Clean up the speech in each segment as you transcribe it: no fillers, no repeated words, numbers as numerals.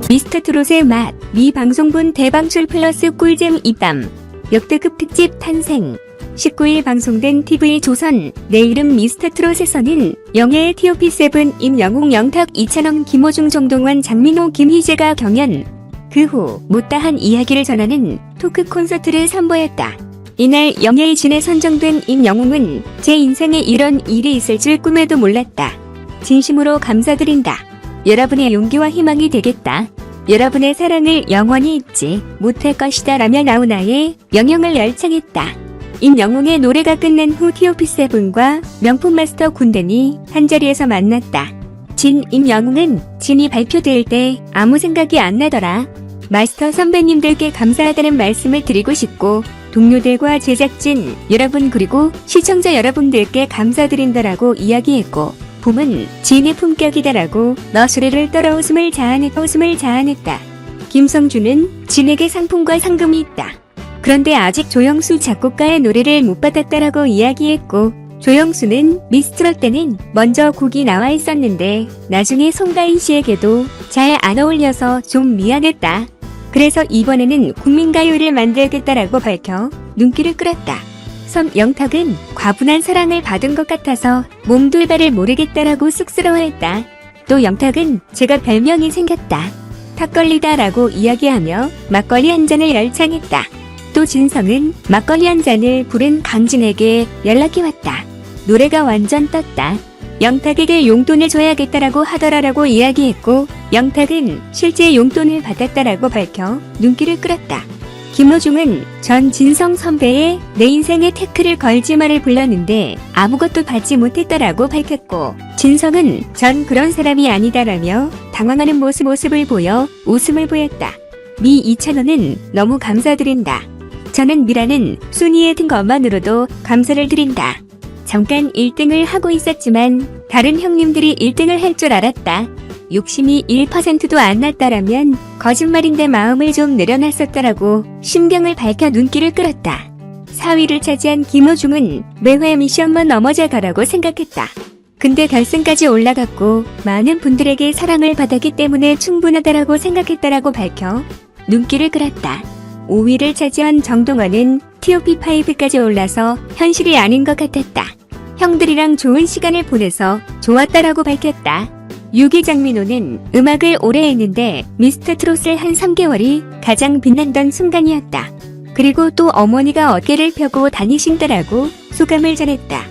미스터트롯의 맛, 미 방송분 대방출 플러스 꿀잼 입담, 역대급 특집 탄생. 19일 방송된 TV조선 내 이름 미스터트롯에서는 영예의 TOP7 임영웅, 영탁, 이찬원, 김호중, 정동원, 장민호, 김희재가 경연, 그 후 못다한 이야기를 전하는 토크 콘서트를 선보였다. 이날 영예의 진에 선정된 임영웅은 제 인생에 이런 일이 있을 줄 꿈에도 몰랐다. 진심으로 감사드린다. 여러분의 용기와 희망이 되겠다. 여러분의 사랑을 영원히 잊지 못할 것이다 라며 나훈아의 영영을 열창했다. 임영웅의 노래가 끝난 후 TOP7과 명품 마스터 군단이 한자리에서 만났다. 진 임영웅은 진이 발표될 때 아무 생각이 안 나더라. 마스터 선배님들께 감사하다는 말씀을 드리고 싶고 동료들과 제작진 여러분 그리고 시청자 여러분들께 감사드린다라고 이야기했고 봄은 진의 품격이다라고 너스레를 떨어 웃음을 자아냈다. 김성주는 진에게 상품과 상금이 있다. 그런데 아직 조영수 작곡가의 노래를 못 받았다라고 이야기했고 조영수는 미스트롯 때는 먼저 곡이 나와 있었는데 나중에 송가인 씨에게도 잘 안 어울려서 좀 미안했다. 그래서 이번에는 국민가요를 만들겠다라고 밝혀 눈길을 끌었다. 영탁은 과분한 사랑을 받은 것 같아서 몸둘바를 모르겠다라고 쑥스러워했다. 또 영탁은 제가 별명이 생겼다. 탁걸리다라고 이야기하며 막걸리 한 잔을 열창했다. 또 진성은 막걸리 한 잔을 부른 강진에게 연락이 왔다. 노래가 완전 떴다. 영탁에게 용돈을 줘야겠다라고 하더라라고 이야기했고 영탁은 실제 용돈을 받았다라고 밝혀 눈길을 끌었다. 김호중은 전 진성 선배의 내 인생에 태클을 걸지 마를 불렀는데 아무것도 받지 못했다라고 밝혔고 진성은 전 그런 사람이 아니다라며 당황하는 모습을 보여 웃음을 보였다. 미 이찬원은 너무 감사드린다. 저는 미라는 순위에 든 것만으로도 감사를 드린다. 잠깐 1등을 하고 있었지만 다른 형님들이 1등을 할 줄 알았다. 욕심이 1%도 안 났다라면 거짓말인데 마음을 좀 내려놨었다라고 심경을 밝혀 눈길을 끌었다. 4위를 차지한 김호중은 매회 미션만 넘어져 가라고 생각했다. 근데 결승까지 올라갔고 많은 분들에게 사랑을 받았기 때문에 충분하다라고 생각했다라고 밝혀 눈길을 끌었다. 5위를 차지한 정동원은 TOP5까지 올라서 현실이 아닌 것 같았다. 형들이랑 좋은 시간을 보내서 좋았다라고 밝혔다. 6위 장민호는 음악을 오래 했는데 미스터트롯을 한 3개월이 가장 빛난던 순간이었다. 그리고 또 어머니가 어깨를 펴고 다니신다라고 소감을 전했다.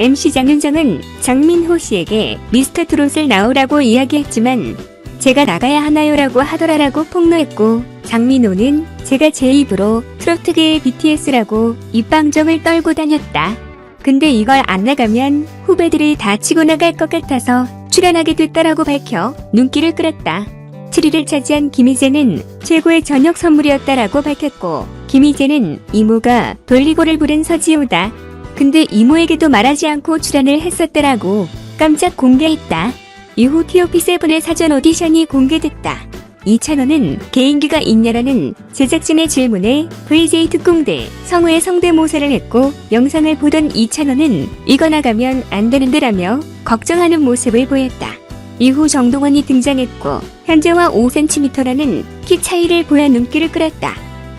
MC 장윤정은 장민호 씨에게 미스터트롯을 나오라고 이야기했지만 제가 나가야 하나요라고 하더라라고 폭로했고 장민호는 제가 제 입으로 트로트계의 BTS라고 입방정을 떨고 다녔다. 근데 이걸 안 나가면 후배들이 다 치고 나갈 것 같아서 출연하게 됐다라고 밝혀 눈길을 끌었다. 7위를 차지한 김희재는 최고의 저녁 선물이었다라고 밝혔고 김희재는 이모가 돌리고를 부른 서지호다. 근데 이모에게도 말하지 않고 출연을 했었다라고 깜짝 공개했다. 이후 TOP7의 사전 오디션이 공개됐다. 이찬원은 개인기가 있냐라는 제작진의 질문에 VJ 특공대 성우의 성대모사를 했고 영상을 보던 이찬원은 이거 나가면 안 되는데라며 걱정하는 모습을 보였다. 이후 정동원이 등장했고 현재와 5cm라는 키 차이를 보여 눈길을 끌었다.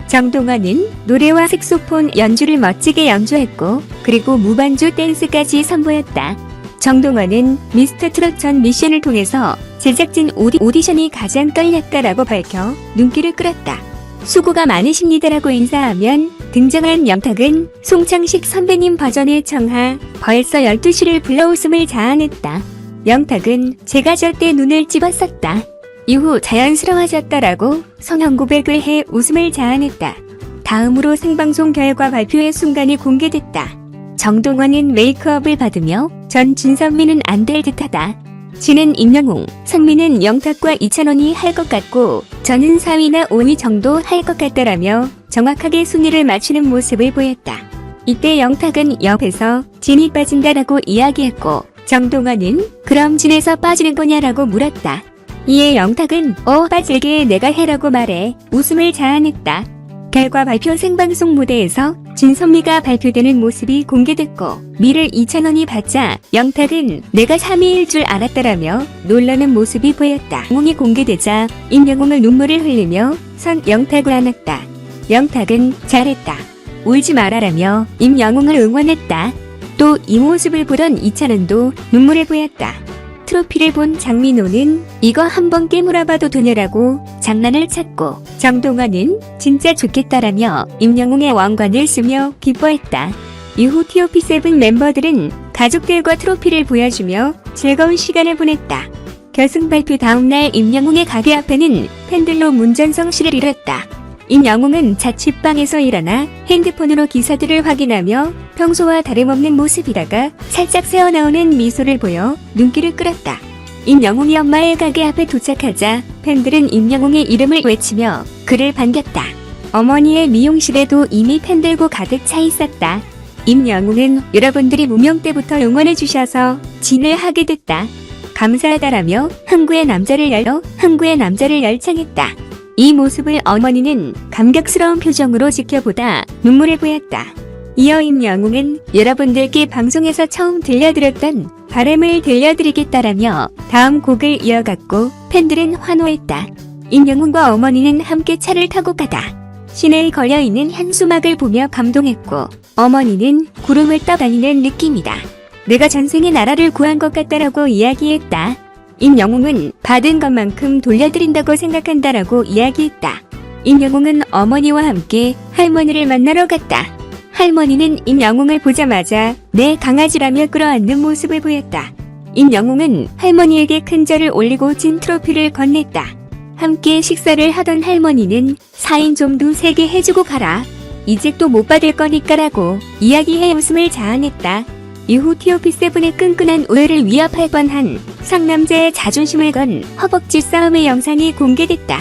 정동원은 노래와 색소폰 연주를 멋지게 연주했고 그리고 무반주 댄스까지 선보였다. 정동원은 미스터트롯 전 미션을 통해서 제작진 오디션이 가장 떨렸다라고 밝혀 눈길을 끌었다. 수고가 많으십니다라고 인사하면 등장한 영탁은 송창식 선배님 버전의 청하 벌써 12시를 불러 웃음을 자아냈다. 영탁은 제가 절대 눈을 집었었다. 이후 자연스러워졌다라고 성형 고백을 해 웃음을 자아냈다. 다음으로 생방송 결과 발표의 순간이 공개됐다. 정동원은 메이크업을 받으며 전 진선미는 안 될 듯하다. 진은 임영웅, 성민은 영탁과 이찬원이 할 것 같고 저는 4위나 5위 정도 할 것 같다라며 정확하게 순위를 맞추는 모습을 보였다. 이때 영탁은 옆에서 진이 빠진다라고 이야기했고 정동원은 그럼 진에서 빠지는 거냐라고 물었다. 이에 영탁은 빠질게 내가 해라고 말해 웃음을 자아냈다. 결과 발표 생방송 무대에서 진선미가 발표되는 모습이 공개됐고 미를 2,000원이 받자 영탁은 내가 3위일 줄 알았다라며 놀라는 모습이 보였다. 영웅이 공개되자 임영웅은 눈물을 흘리며 선 영탁을 안았다. 영탁은 잘했다. 울지 말아라며 임영웅을 응원했다. 또 이 모습을 보던 이찬원도 눈물을 보였다. 트로피를 본 장민호는 이거 한번 깨물어봐도 되냐라고 장난을 쳤고 정동원은 진짜 좋겠다라며 임영웅의 왕관을 쓰며 기뻐했다. 이후 TOP7 멤버들은 가족들과 트로피를 보여주며 즐거운 시간을 보냈다. 결승 발표 다음날 임영웅의 가게 앞에는 팬들로 문전성시를 이뤘다. 임영웅은 자취방에서 일어나 핸드폰으로 기사들을 확인하며 평소와 다름없는 모습이다가 살짝 새어나오는 미소를 보여 눈길을 끌었다. 임영웅이 엄마의 가게 앞에 도착하자 팬들은 임영웅의 이름을 외치며 그를 반겼다. 어머니의 미용실에도 이미 팬들고 가득 차 있었다. 임영웅은 여러분들이 무명 때부터 응원해주셔서 진을 하게 됐다. 감사하다라며 흥구의 남자를 열창했다. 이 모습을 어머니는 감격스러운 표정으로 지켜보다 눈물을 보였다. 이어 임영웅은 여러분들께 방송에서 처음 들려드렸던 바람을 들려드리겠다라며 다음 곡을 이어갔고 팬들은 환호했다. 임영웅과 어머니는 함께 차를 타고 가다 시내에 걸려있는 현수막을 보며 감동했고 어머니는 구름을 떠다니는 느낌이다. 내가 전생에 나라를 구한 것 같다라고 이야기했다. 임영웅은 받은 것만큼 돌려드린다고 생각한다라고 이야기했다. 임영웅은 어머니와 함께 할머니를 만나러 갔다. 할머니는 임영웅을 보자마자 내 강아지라며 끌어안는 모습을 보였다. 임영웅은 할머니에게 큰 절을 올리고 진 트로피를 건넸다. 함께 식사를 하던 할머니는 사인 좀 두세 개 해주고 가라. 이제 또 못 받을 거니까라고 이야기해 웃음을 자아냈다. 이후 TOP7의 끈끈한 우애를 위협할 뻔한 상남자의 자존심을 건 허벅지 싸움의 영상이 공개됐다.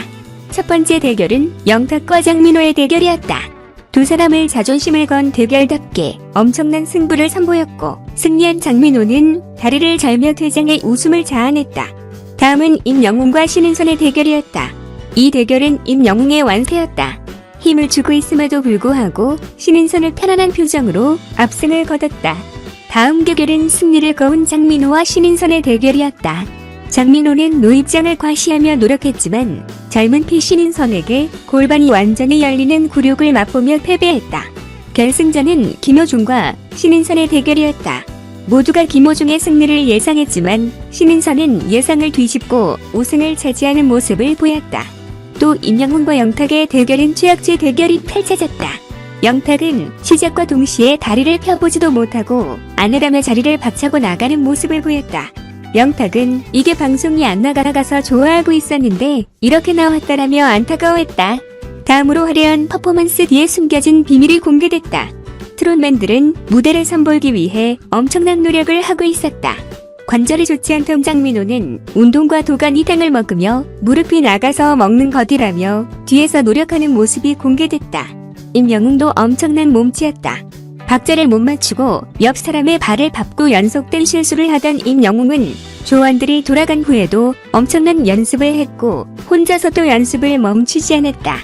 첫 번째 대결은 영탁과 장민호의 대결이었다. 두 사람의 자존심을 건 대결답게 엄청난 승부를 선보였고 승리한 장민호는 다리를 절며 퇴장해 웃음을 자아냈다. 다음은 임영웅과 신인선의 대결이었다. 이 대결은 임영웅의 완패였다. 힘을 주고 있음에도 불구하고 신인선을 편안한 표정으로 압승을 거뒀다. 다음 대결은 승리를 거운 장민호와 신인선의 대결이었다. 장민호는 노입장을 과시하며 노력했지만 젊은 피 신인선에게 골반이 완전히 열리는 굴욕을 맛보며 패배했다. 결승전은 김호중과 신인선의 대결이었다. 모두가 김호중의 승리를 예상했지만 신인선은 예상을 뒤집고 우승을 차지하는 모습을 보였다. 또 임영웅과 영탁의 대결은 최악의 대결이 펼쳐졌다. 영탁은 시작과 동시에 다리를 펴보지도 못하고 아내라며 자리를 박차고 나가는 모습을 보였다. 영탁은 이게 방송이 안 나가서 좋아하고 있었는데 이렇게 나왔다라며 안타까워했다. 다음으로 화려한 퍼포먼스 뒤에 숨겨진 비밀이 공개됐다. 트롯맨들은 무대를 선보이기 위해 엄청난 노력을 하고 있었다. 관절이 좋지 않던 장민호는 운동과 도가니탕을 먹으며 무릎이 나가서 먹는 것이라며 뒤에서 노력하는 모습이 공개됐다. 임영웅도 엄청난 몸치였다. 박자를 못 맞추고 옆 사람의 발을 밟고 연속된 실수를 하던 임영웅은 조원들이 돌아간 후에도 엄청난 연습을 했고 혼자서도 연습을 멈추지 않았다.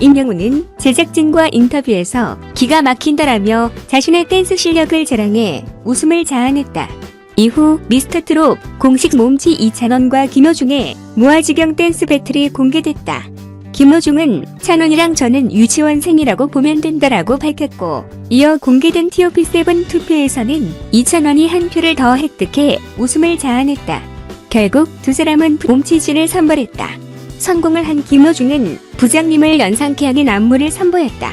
임영웅은 제작진과 인터뷰에서 기가 막힌다라며 자신의 댄스 실력을 자랑해 웃음을 자아냈다. 이후 미스터트롯 공식 몸치 이찬원과 김호중의 무아지경 댄스 배틀이 공개됐다. 김호중은 찬원이랑 저는 유치원생이라고 보면 된다라고 밝혔고 이어 공개된 TOP7 투표에서는 이찬원이 한 표를 더 획득해 웃음을 자아냈다. 결국 두 사람은 몸치진을 선벌했다. 성공을 한 김호중은 부장님을 연상케 하는 안무를 선보였다.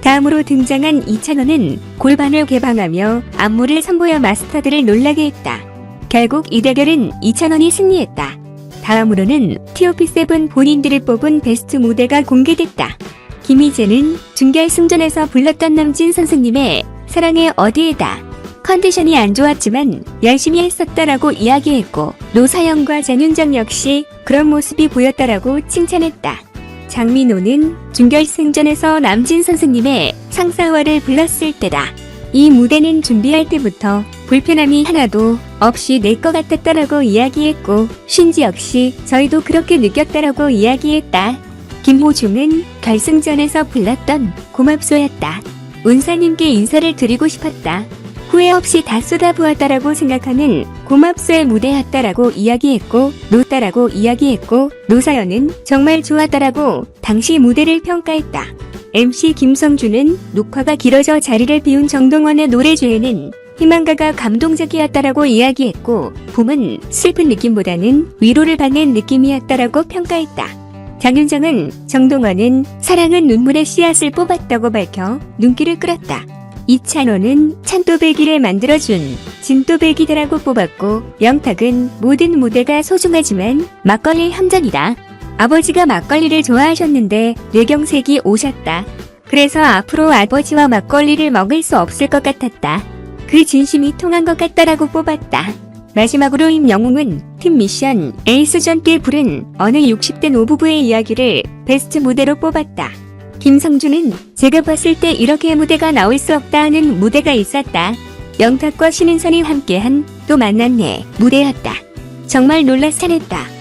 다음으로 등장한 이찬원은 골반을 개방하며 안무를 선보여 마스터들을 놀라게 했다. 결국 이 대결은 이찬원이 승리했다. 다음으로는 TOP7 본인들을 뽑은 베스트 무대가 공개됐다. 김희재는 준결승전에서 불렀던 남진 선생님의 사랑의 어디에다 컨디션이 안 좋았지만 열심히 했었다라고 이야기했고 노사연과 장윤정 역시 그런 모습이 보였다라고 칭찬했다. 장민호는 준결승전에서 남진 선생님의 상사화를 불렀을 때다. 이 무대는 준비할 때부터 불편함이 하나도 없이 낼 것 같았다라고 이야기했고 신지 역시 저희도 그렇게 느꼈다라고 이야기했다. 김호중은 결승전에서 불렀던 고맙소였다. 운사님께 인사를 드리고 싶었다. 후회 없이 다 쏟아부었다라고 생각하는 고맙소의 무대였다라고 이야기했고, 노따라고 이야기했고, 노사연은 정말 좋았다라고 당시 무대를 평가했다. MC 김성주는 녹화가 길어져 자리를 비운 정동원의 노래주에는 희망가가 감동적이었다라고 이야기했고, 봄은 슬픈 느낌보다는 위로를 받는 느낌이었다라고 평가했다. 장윤정은 정동원은 사랑은 눈물의 씨앗을 뽑았다고 밝혀 눈길을 끌었다. 이찬원은 찬또배기를 만들어준 진또배기다라고 뽑았고, 영탁은 모든 무대가 소중하지만 막걸리 함정이다. 아버지가 막걸리를 좋아하셨는데 뇌경색이 오셨다. 그래서 앞으로 아버지와 막걸리를 먹을 수 없을 것 같았다. 그 진심이 통한 것 같다라고 뽑았다. 마지막으로 임영웅은 팀 미션 에이스전 때 부른 어느 60대 노부부의 이야기를 베스트 무대로 뽑았다. 김성주는 제가 봤을 때 이렇게 무대가 나올 수 없다 하는 무대가 있었다. 영탁과 신인선이 함께한 또 만났네 무대였다. 정말 놀라 산했다.